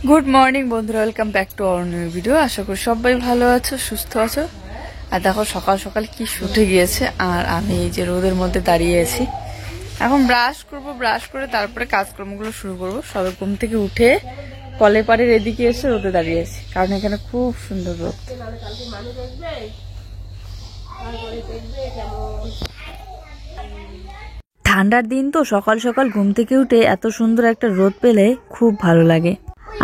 Good morning বন্ধুরা, welcome back to our new video. আশা করি সবাই ভালো আছো, সুস্থ আছো। আর দেখো সকাল সকাল কি উঠে গিয়েছে, আর আমি এই যে রোদের মধ্যে দাঁড়িয়ে আছি। এখন ব্রাশ করব, ব্রাশ করে তারপরে কাজকর্মগুলো শুরু করব। সবে ঘুম থেকে উঠে কলে পাড়ের এদিকে এসে রোদে দাঁড়িয়ে আছি, কারণ এখানে খুব সুন্দর রোদ। ঠান্ডার দিন তো সকাল সকাল ঘুম থেকে উঠে এত সুন্দর একটা রোদ পেলে খুব ভালো লাগে।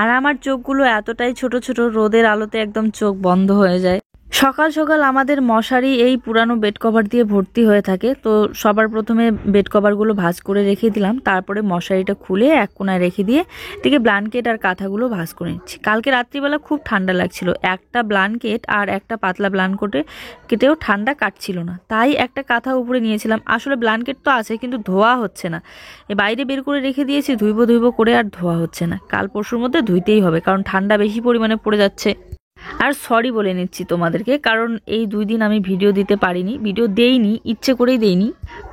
আর আমার চোখগুলো এতটাই ছোট ছোট, রোদের আলোতে একদম চোখ বন্ধ হয়ে যায়। সকাল সকাল আমাদের মশারি এই পুরানো বেড কভার দিয়ে ভর্তি হয়ে থাকে। তো সবার প্রথমে বেড কভারগুলো ভাঁজ করে রেখে দিলাম, তারপরে মশারিটা খুলে এক কোনায় রেখে দিয়ে এদিকে ব্ল্যাঙ্কেট আর কাঁথাগুলো ভাঁজ করে নিচ্ছি। কালকে রাত্রিবেলা খুব ঠান্ডা লাগছিল, একটা ব্ল্যাঙ্কেট আর একটা পাতলা ব্ল্যাঙ্কেটে কেটেও ঠান্ডা কাটছিল না, তাই একটা কাঁথা উপরে নিয়েছিলাম। আসলে ব্ল্যাঙ্কেট তো আছে কিন্তু ধোয়া হচ্ছে না, বাইরে বের করে রেখে দিয়েছি, ধুইবো করে আর ধোয়া হচ্ছে না। কাল পরশুর মধ্যে ধুইতেই হবে, কারণ ঠান্ডা বেশি পরিমাণে পড়ে যাচ্ছে। আর সরি বলে নিচ্ছি তোমাদেরকে, কারণ এই 2 দিন আমি ভিডিও দিতে পারিনি, ভিডিও দেইনি, ইচ্ছে করেই দেইনি।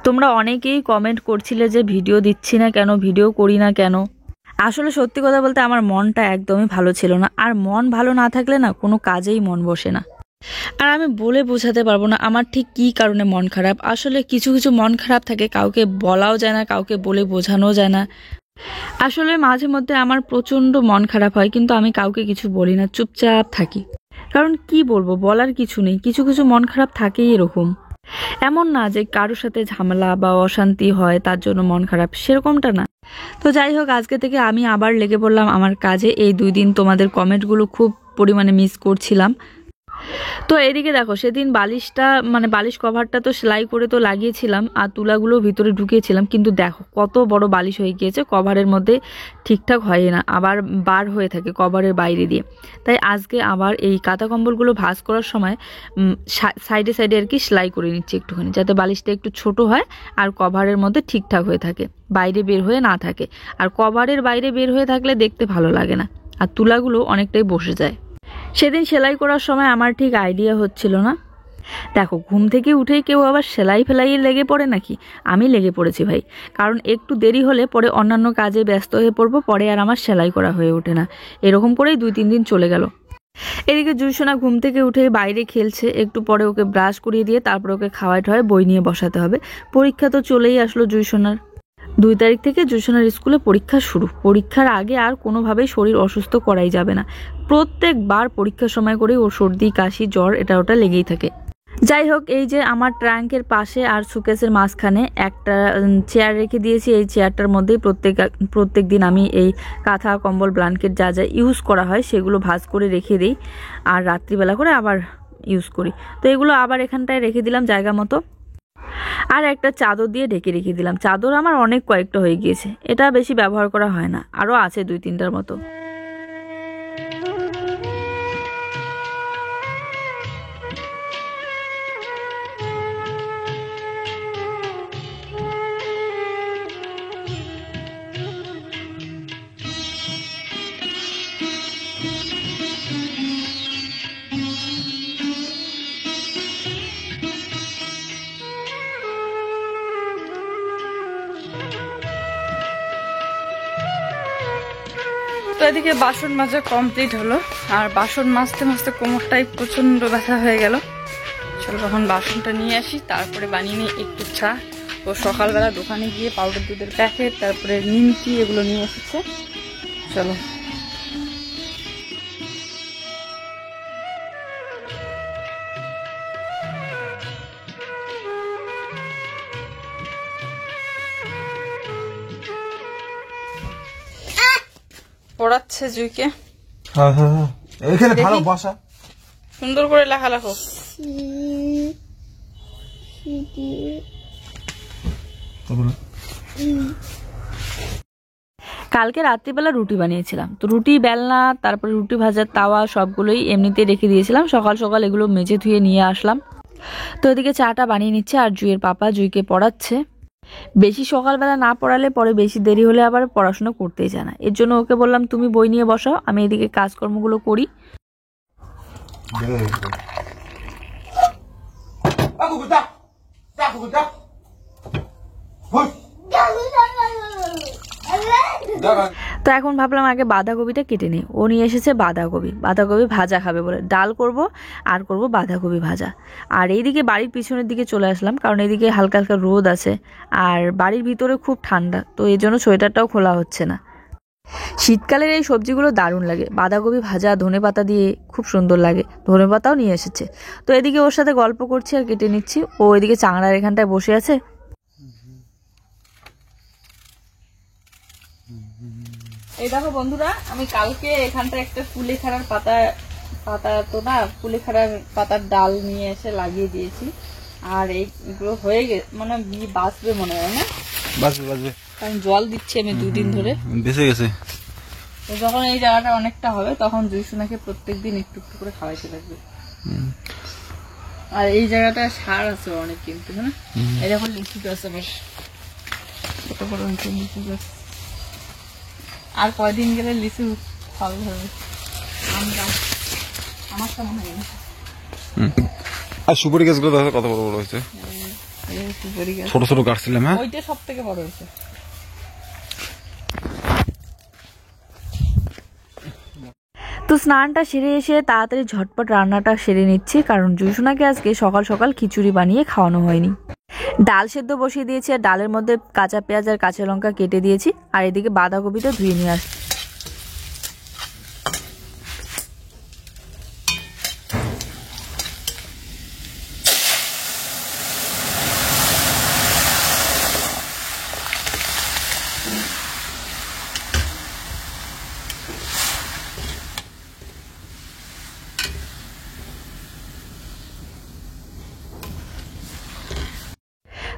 তোমরা অনেকেই কমেন্ট করছিলে যে ভিডিও দিচ্ছি না কেন, ভিডিও করি না কেন। আসলে সত্যি কথা বলতে আমার মনটা একদমই ভালো ছিল না, আর মন ভালো না থাকলে না কোনো কাজেই মন বসে না। আর আমি বলে বোঝাতে পারবো না আমার ঠিক কী কারণে মন খারাপ। আসলে কিছু কিছু মন খারাপ থাকে, কাউকে বলাও যায় না, কাউকে বলে বোঝানোও যায় না। আসলে মাঝে মধ্যে আমার প্রচণ্ড মন খারাপ হয়, কিন্তু আমি কাউকে কিছু বলি না, চুপচাপ থাকি। কারণ কি বলবো, বলার কিছু নেই, কিছু কিছু মন খারাপ থাকেই এরকম। এমন না যে কারোর সাথে ঝামেলা বা অশান্তি হয় তার জন্য মন খারাপ, সেরকমটা না। তো যাই হোক, আজকে থেকে আমি আবার লেগে পড়লাম আমার কাজে। এই 2 দিন তোমাদের কমেন্টগুলো খুব পরিমাণে মিস করছিলাম। তো এদিকে দেখো, সেদিন বালিশটা বালিশ কভারটা তো সেলাই করে তো লাগিয়েছিলাম, আর তুলাগুলো ভিতরে ঢুকিয়েছিলাম, কিন্তু দেখো কত বড় বালিশ হয়ে গিয়েছে, কভারের মধ্যে ঠিকঠাক হয় না, আবার বার হয়ে থাকে কভারের বাইরে দিয়ে। তাই আজকে আবার এই কাঁথা কম্বলগুলো ভাঁজ করার সময় সাইডে সাইডে আর কি সেলাই করে নিচ্ছি একটুখানি, যাতে বালিশটা একটু ছোট হয় আর কভারের মধ্যে ঠিকঠাক হয়ে থাকে, বাইরে বের হয়ে না থাকে। আর কভারের বাইরে বের হয়ে থাকলে দেখতে ভালো লাগে না, আর তুলাগুলো অনেকটাই বসে যায়। সেদিন সেলাই করার সময় আমার ঠিক আইডিয়া হচ্ছিল না। দেখো, ঘুম থেকে উঠেই কেউ আবার সেলাই ফেলাইয়ে লেগে পড়ে নাকি? আমি লেগে পড়েছি ভাই, কারণ একটু দেরি হলে পরে অন্যান্য কাজে ব্যস্ত হয়ে পড়বো, পরে আর আমার সেলাই করা হয়ে ওঠে না। এরকম করেই 2-3 দিন চলে গেল। এদিকে জুইসোনা ঘুম থেকে উঠে বাইরে খেলছে, একটু পরে ওকে ব্রাশ করিয়ে দিয়ে তারপর ওকে খাওয়ায় ঠাওয়ায় বই নিয়ে বসাতে হবে। পরীক্ষা তো চলেই আসলো জুইসোনার। 2 তারিখ থেকে জুইসোনার স্কুলে পরীক্ষা শুরু। পরীক্ষার আগে আর কোনোভাবেই শরীর অসুস্থ করাই যাবে না। প্রত্যেকবার পরীক্ষার সময় করে ওর সর্দি, কাশি, জ্বর এটা ওটা লেগেই থাকে। যাই হোক, এই যে আমার ট্রাঙ্কের পাশে আর সুকেসের মাঝখানে একটা চেয়ার রেখে দিয়েছি। এই চেয়ারটার মধ্যেই প্রত্যেক দিন আমি এই কাঁথা, কম্বল, ব্ল্যাঙ্কেট যা যা ইউজ করা হয় সেগুলো ভাঁজ করে রেখে দিই, আর রাত্রিবেলা করে আবার ইউজ করি। তো এগুলো আবার এখানটায় রেখে দিলাম জায়গা মতো। আর একটা চাদর দিয়ে ঢেকে রেখে দিলাম। চাদর আমার অনেক কয়েকটা হয়ে গিয়েছে, এটা বেশি ব্যবহার করা হয় না, আরও আছে 2-3টার মতো। তো এদিকে বাসন মাজা কমপ্লিট হলো, আর বাসন মাজতে মাজতে কোমরটাই প্রচণ্ড ব্যথা হয়ে গেল। চলো তখন বাসনটা নিয়ে আসি, তারপরে বানিয়ে নিই একটু চা। ও সকালবেলা দোকানে গিয়ে পাউডার দুধের প্যাকেট, তারপরে নিমকি এগুলো নিয়ে এসেছে। চলো। পড়াচ্ছে জুইকে। এখানে ভালো বসা, সুন্দর করে লেখা লেখো। কালকে রাত্রিবেলা রুটি বানিয়েছিলাম, তো রুটি বেলনা, তারপরে রুটি ভাজার তাওয়া সবগুলোই এমনিতে রেখে দিয়েছিলাম। সকাল সকাল এগুলো মেজে ধুয়ে নিয়ে আসলাম। তো এদিকে চাটা বানিয়ে নিচ্ছে, আর জুইয়ের পাপা জুইকে পড়াচ্ছে। বেশি সকালবেলা না পড়ালে পরে বেশি দেরি হলে আবার পড়াশোনা করতেই যায় না, এর জন্য ওকে বললাম তুমি বই নিয়ে বসাও, আমি এদিকে কাজকর্মগুলো করি। তো এখন ভাবলাম আগে বাঁধাকপিটা কেটে নিই। ও নিয়ে এসেছে বাঁধাকপি, বাঁধাকপি ভাজা খাবে বলে। ডাল করব আর করব বাঁধাকপি ভাজা। আর এইদিকে বাড়ির পিছনের দিকে চলে আসলাম, কারণ এইদিকে হালকা হালকা রোদ আছে আর বাড়ির ভিতরে খুব ঠান্ডা, তো এই জন্য সোয়েটারটাও খোলা হচ্ছে না। শীতকালের এই সবজিগুলো দারুণ লাগে, বাঁধাকপি ভাজা ধনেপাতা দিয়ে খুব সুন্দর লাগে। ধনেপাতাও নিয়ে এসেছে। তো এদিকে ওর সাথে গল্প করছি আর কেটে নিচ্ছি। ও এদিকে চাংড়ার এখানটায় বসে আছে। এই দেখো বন্ধুরা, আমি কালকে এখানটা একটা কুলেখাড়ার পাতা তো না, কুলেখাড়ার পাতার ডাল নিয়ে এসে লাগিয়ে দিয়েছি। আর এইগুলো হয়ে গেছে, মানে বাঁচবে মনে হয় না? বাঁচবে কারণ জল দিচ্ছি আমি 2 দিন ধরে, বেঁচে গেছে। তো যখন এই জায়গাটা অনেকটা হবে তখন জুইসোনাকে প্রত্যেকদিন একটু একটু করে খাওয়াইতে লাগবে। আর এই জায়গাটা সার আছে অনেক, কিন্তু হ্যাঁ এই দেখো লিচু গাছ আবার ছোট বড় লিচু গাছ। আর কয়দিন গেলে লিচু ফল ধরবে। আম গাছ আমার তো মনে হয় না। আর সুপারি গাছগুলো দেখো কত বড় বড় হয়েছে। সুপারি গাছ ছোট ছোট গাছ ছিলাম, হ্যাঁ ওইটা সব থেকে বড় হয়েছে। তো স্নানটা সেরে এসে তাড়াতাড়ি ঝটপট রান্নাটা সেরে নিচ্ছি, কারণ জুইসোনাকে আজকে সকাল সকাল খিচুড়ি বানিয়ে খাওয়ানো হয়নি। ডাল সেদ্ধ বসিয়ে দিয়েছি আর ডালের মধ্যে কাঁচা পেঁয়াজ আর কাঁচা লঙ্কা কেটে দিয়েছি। আর এদিকে বাঁধাকপিটা ধুয়ে নিয়ে আসছি।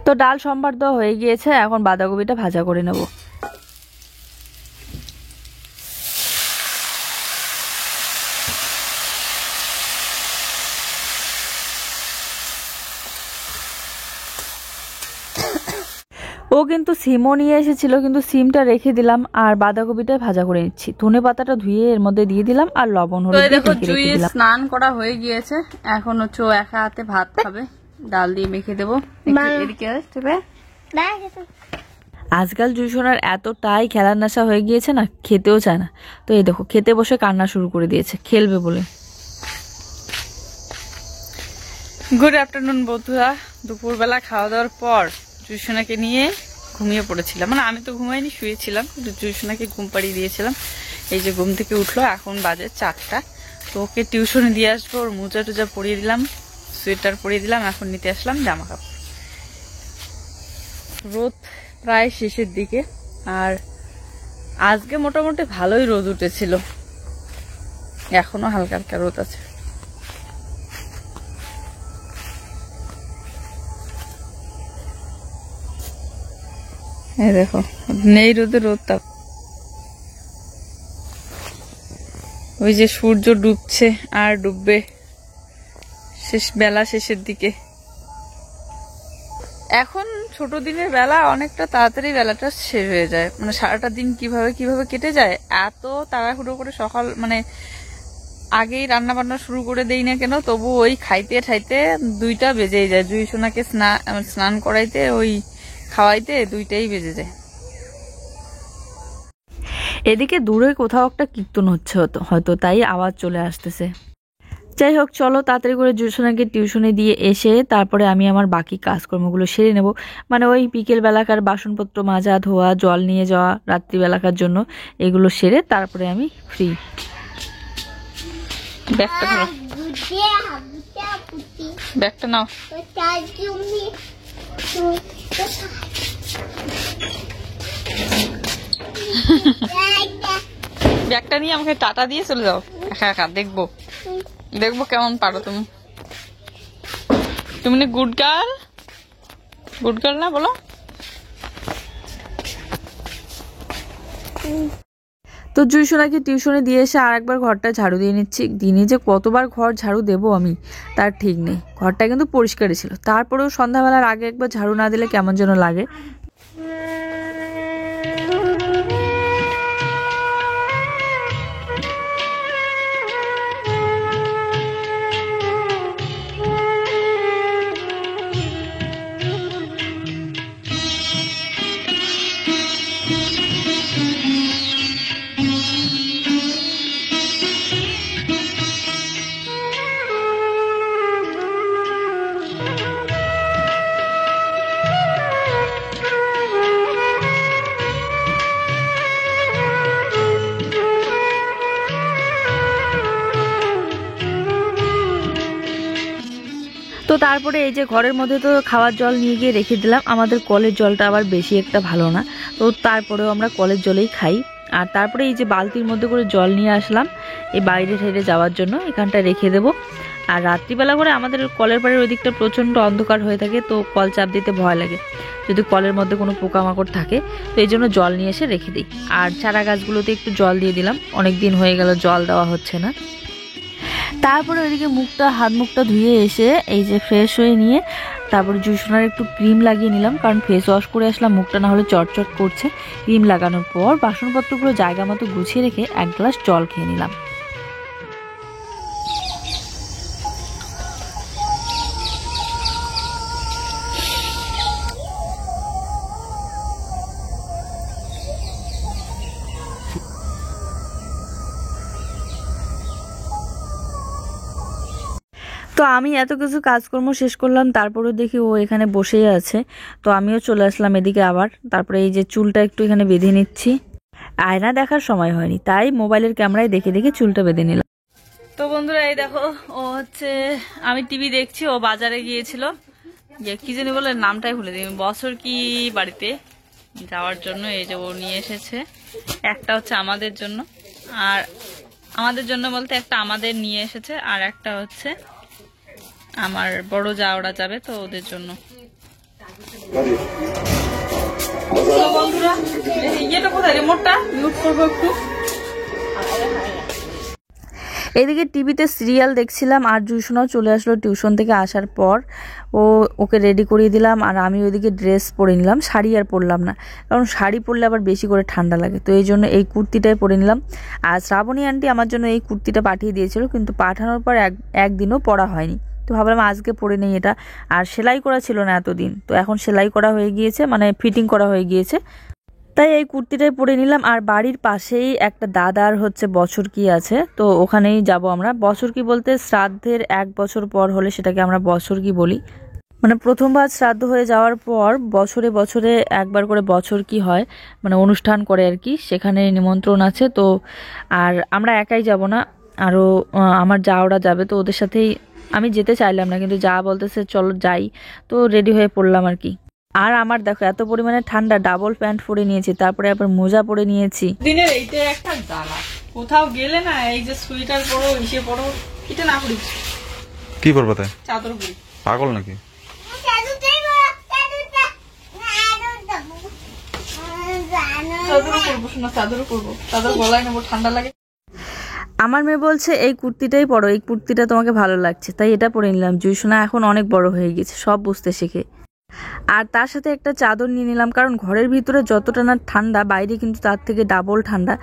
তো ডাল সম্বার দেওয়া হয়ে গিয়েছে, এখন বাঁধাকপিটা ভাজা করে নেব। ও কিন্তু সিমও নিয়ে এসেছিল, কিন্তু সিমটা রেখে দিলাম আর বাঁধাকপিটা ভাজা করে নিচ্ছি। ধনে পাতাটা ধুয়ে এর মধ্যে দিয়ে দিলাম আর লবণ হলুদ দিয়ে ঢেকে রেখে দিলাম। স্নান করা হয়ে গিয়েছে, এখন হচ্ছে ও একা হাতে ভাত খাবে। ডাল দিয়ে মেখে দেবো। আজকাল জুইসোনার এতটাই খেলার নেশা হয়ে গিয়েছে না, খেতেও চায় না। তো এই দেখো খেতে বসে কান্না শুরু করে দিয়েছে, খেলবে বলে। গুড আফটারনুন বন্ধুরা। দুপুরবেলা খাওয়া দাওয়ার পর জুইসোনাকে নিয়ে ঘুমিয়ে পড়েছিলাম, মানে আমি তো ঘুমাইনি, শুয়েছিলাম, কিন্তু জুইসোনাকে ঘুম পাড়িয়ে দিয়েছিলাম। এই যে ঘুম থেকে উঠলো, এখন বাজে 4টা। তো ওকে টিউশনে দিয়ে আসবো, ওর মোজা টুজা পরিয়ে দিলাম, সোয়েটার পরিয়ে দিলাম, এখন নিতে আসলাম জামা কাপড়। রোদ প্রায় শেষের দিকে, আর আজকে মোটামুটি ভালোই রোদ উঠেছিল, এখনো হালকা হালকা রোদ আছে। এই দেখো নেই রোদে রোদটা, ওই যে সূর্য ডুবছে আর ডুববে বেলা শেষের দিকে। এখন ছোট দিনের বেলা অনেকটা তাড়াতাড়ি বেলাটা শেষ হয়ে যায়, মানে সারাটা দিন কিভাবে কেটে যায়। এত তাড়াহুড়ো করে সকাল, মানে আগেই রান্না বান্না শুরু করে দেই না কেন, তবু ওই খাইতে ঠাইতে 2টা বেজেই যায়। জুইসোনাকে স্নান করাইতে, ওই খাওয়াইতে 2টাই বেজে যায়। এদিকে দূরে কোথাও একটা কীর্তন হচ্ছে হয়তো, তাই আওয়াজ চলে আসতেছে। যাই হোক, চলো তাড়াতাড়ি করে জুইসোনাকে টিউশনে দিয়ে এসে তারপরে আমি আমার বাকি কাজকর্মগুলো সেরে নেব। মানে ওই বিকেল বেলাকার বাসনপত্র মাজা ধোয়া, জল নিয়ে যাওয়া রাত্রিবেলাকার জন্য, এগুলো সেরে তারপরে আমি ফ্রি। ব্যাগটা নাও। ব্যাগটা নিয়ে আমাকে টাটা দিয়ে চলে যাও একা একা। দেখবো কেমন পারো তুমি। তুমি না গুড গার্ল না, বলো। তো জুইসোনাকে টিউশনে দিয়ে এসে আর একবার ঘরটা ঝাড়ু দিয়ে নিচ্ছি। দিনে যে কতবার ঘর ঝাড়ু দেবো আমি তার ঠিক নেই। ঘরটা কিন্তু পরিষ্কারই ছিল, তারপরেও সন্ধ্যাবেলার আগে একবার ঝাড়ু না দিলে কেমন যেন লাগে। তো তারপরে এই যে ঘরের মধ্যে তো খাওয়ার জল নিয়ে গিয়ে রেখে দিলাম। আমাদের কলের জলটা আবার বেশি একটা ভালো না, তো তারপরেও আমরা কলের জলেই খাই। আর তারপরে এই যে বালতির মধ্যে করে জল নিয়ে আসলাম এই বাইরে ঠেরে যাওয়ার জন্য, এখানটা রেখে দেবো। আর রাত্রিবেলা করে আমাদের কলের পাড়ের ওই দিকটা প্রচণ্ড অন্ধকার হয়ে থাকে, তো কল চাপ দিতে ভয় লাগে যদি কলের মধ্যে কোনো পোকামাকড় থাকে, তো এই জন্য জল নিয়ে এসে রেখে দিই। আর চারা গাছগুলোতে একটু জল দিয়ে দিলাম, অনেক দিন হয়ে গেল জল দেওয়া হচ্ছে না। তারপরে ওইদিকে হাত মুখটা ধুয়ে এসে এই যে ফ্রেশ হয়ে নিয়ে তারপরে জুসোনার একটু ক্রিম লাগিয়ে নিলাম, কারণ ফেস ওয়াশ করে আসলাম, মুখটা না হলে চটচট করছে। ক্রিম লাগানোর পর বাসনপত্রগুলো জায়গা মতো গুছিয়ে রেখে এক গ্লাস জল খেয়ে নিলাম। তো আমি এত কিছু কাজকর্ম শেষ করলাম, তারপরে দেখি ও এখানে বসেই আছে, তো আমিও চলে আসলাম এদিকে আবার। তারপরে এই যে চুলটা একটু এখানে বেঁধে নিচ্ছি, আয়না দেখার সময় হয়নি তাই মোবাইলের ক্যামেরায় দেখে দেখে চুলটা বেঁধে নিলাম। তো বন্ধুরা এই দেখো, ও হচ্ছে আমি টিভি দেখছি, ও বাজারে গিয়েছিল কি জানি বলে নামটাই ভুলে দিই, বছর কি বাড়িতে যাওয়ার জন্য এই যে ও নিয়ে এসেছে। একটা হচ্ছে আমাদের জন্য, আর আমাদের জন্য বলতে একটা আমাদের নিয়ে এসেছে, আর একটা হচ্ছে আমার বড় যা ওরা যাবে তো ওদের জন্য। বন্ধুরা ইয়েটা কোথায়, রিমোটটা মিউট করবো একটু। এদিকে টিভিতে সিরিয়াল দেখছিলাম, আর জুসোনাও চলে আসলো টিউশন থেকে আসার পর। ওকে রেডি করিয়ে দিলাম, আর আমি ওইদিকে ড্রেস পরে নিলাম, শাড়ি আর পরলাম না, কারণ শাড়ি পরলে আবার বেশি করে ঠান্ডা লাগে, তো এই জন্য এই কুর্তিটাই পরে নিলাম। আর শ্রাবণী আন্টি আমার জন্য এই কুর্তিটা পাঠিয়ে দিয়েছিল, কিন্তু পাঠানোর পর একদিনও পরা হয়নি, তো ভাবলাম আজকে পরে নেই এটা। আর সেলাই করা ছিল না এতদিন, তো এখন সেলাই করা হয়ে গিয়েছে, মানে ফিটিং করা হয়ে গিয়েছে, তাই এই কুর্তিটাই পরে নিলাম। আর বাড়ির পাশেই একটা দাদার হচ্ছে বছর কি আছে, তো ওখানেই যাব আমরা। বছর কি বলতে শ্রাদ্ধের 1 বছর পর হলে সেটাকে আমরা বছর কি বলি, মানে প্রথমবার শ্রাদ্ধ হয়ে যাওয়ার পর বছরে বছরে একবার করে বছর কি হয়, মানে অনুষ্ঠান করে আর কি, সেখানে নিমন্ত্রণ আছে। তো আর আমরা একাই যাব না, আরও আমার যা ওরা যাবে, তো ওদের সাথেই আমি যেতে চাইলাম না, কিন্তু যা বলতেছে চলো যাই, তো রেডি হয়ে পড়লাম আর কি। আর আমার দেখো এত পরিমাণে ঠান্ডা, ডাবল প্যান্ট পরে নিয়েছি, তারপরে আবার মোজা পরে নিয়েছি। দিনের এইটা একটা জ্বালা, কোথাও গেলে না এই যে সোয়েটার পরো ইসে পরো, এটা না পড়ি কি করবো তাই, চাদর পরি, পাগল নাকি? চাদরও পরবো শোনা, চাদরও পরবো, চাদর গলায় নেবো, ঠান্ডা লাগে। আমার মেয়ে বলছে এই কুর্তিটাই পরো, এই কুর্তিটা তোমাকে ভালো লাগছে, তাই এটা পরে নিলাম। জুইসোনা এখন অনেক বড় হয়ে গেছে, সব বুঝতে শেখে। আর তার সাথে একটা চাদর নিয়ে নিলাম, কারণ ঘরের ভিতরে যতটা না ঠান্ডা, বাইরে কিন্তু তার থেকে ডাবল ঠান্ডা,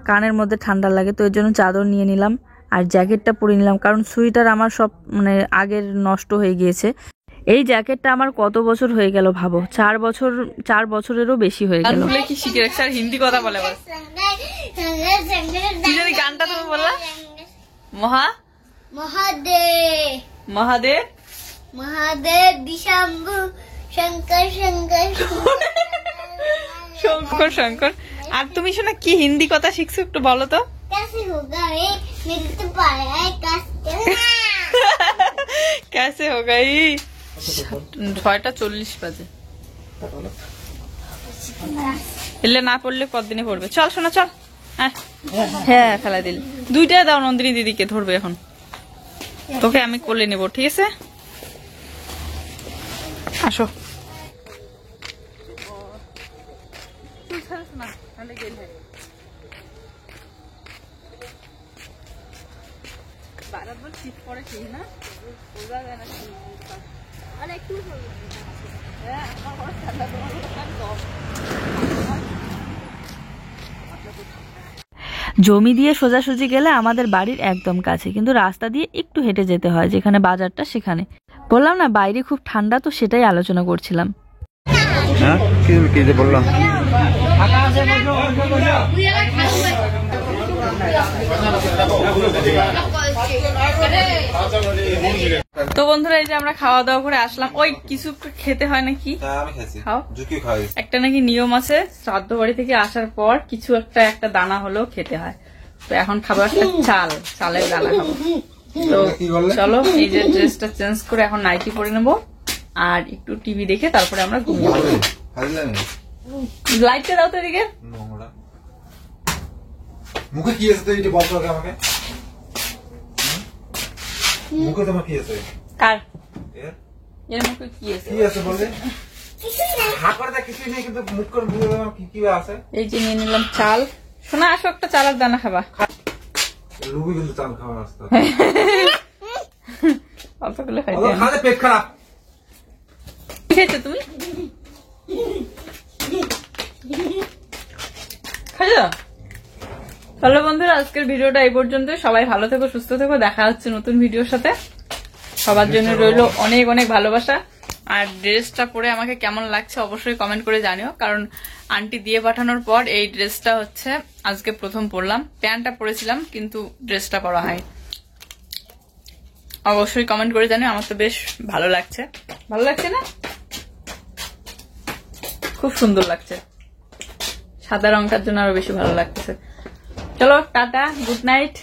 কানের মধ্যে ঠান্ডা লাগে, তো এর জন্য চাদর নিয়ে নিলাম। আর জ্যাকেটটা পরে নিলাম, কারণ সোয়েটার আমার সব মানে আগের নষ্ট হয়ে গিয়েছে। এই জ্যাকেটটা আমার কত বছর হয়ে গেল ভাবো, 4 বছরেরও বেশি হয়ে গেল। কি শিখে রাখছে, আর হিন্দি কথা বলে গানটা তুমি বললা, মহাদেব মহাদেব মহাদেব বিশম্ভু শঙ্কর শঙ্কর শঙ্কর শঙ্কর। আর তুমি শোনা কি হিন্দি কথা শিখছো একটু বলো তো। कैसे होगा ये 6:40 বাজে, এলে না পড়লে কতদিনে পড়বে। চল শোনা চল, হ্যাঁ খেলা দিল, 2টা দাও নন্দিনী দিদিকে, ধরবে এখন, তোকে আমি কোলে নেবো, ঠিক আছে আসো। জমি দিয়ে সোজাসুজি গেলে আমাদের বাড়ির একদম কাছে, কিন্তু রাস্তা দিয়ে একটু হেঁটে যেতে হয়, যেখানে বাজারটা সেখানে। বললাম না বাইরে খুব ঠান্ডা, তো সেটাই আলোচনা করছিলাম। বললাম তো বন্ধুরা এই যে আমরা খাওয়া দাওয়া করে আসলাম, ওই কিছু খেতে হয় নাকি, একটা নাকি নিয়ম আছে, শ্রাদ্ধ বাড়ি থেকে আসার পর কিছু একটা দানা হলেও খেতে হয়, তো এখন খাবো একটা চালের দানা খাবো। তো চলো এই যে ড্রেসটা চেঞ্জ করে এখন নাইটি পরে নেবো আর একটু টিভি দেখে তারপরে আমরা ঘুমিয়ে যাবো। লাইটটা দাও তো এদিকে। মুখে কি আছে তো এটা বলতো আমাকে, মুখে তোমার কি আছে? কার এর মুখে কি আছে? কি আছে বলে হা করে দেখ, কিছুই নেই কিন্তু মুখ করে বুঝে দাও কি কি আছে। এই যে নিয়ে নিলাম চাল। শোনা আসো একটা চালের দানা খাবা। লুবি কিন্তু চাল খাওয়ার রাস্তা অল্পগুলো খাইতে খালে পেট খারাপ। কি খেয়েছো তুমি? খাইছো? চলো বন্ধুরা, আজকের ভিডিওটা এই পর্যন্ত। সবাই ভালো থেকো, সুস্থ থেকো। দেখা হচ্ছে নতুন ভিডিওর সাথে। সবার জন্য রইলো অনেক অনেক ভালোবাসা। আর ড্রেসটা পরে আমাকে কেমন লাগছে অবশ্যই কমেন্ট করে জানিও, কারণ আন্টি দিয়ে পাঠানোর পর এই ড্রেসটা হচ্ছে আজকে প্রথম পরলাম। প্যান্টটা পরেছিলাম কিন্তু ড্রেসটা পরা হয়। অবশ্যই কমেন্ট করে জানিও। আমার তো বেশ ভালো লাগছে। ভালো লাগছে না? খুব সুন্দর লাগছে। সাদা রংটার জন্য আরো বেশি ভালো লাগছে। চলো টাটা, গুড নাইট।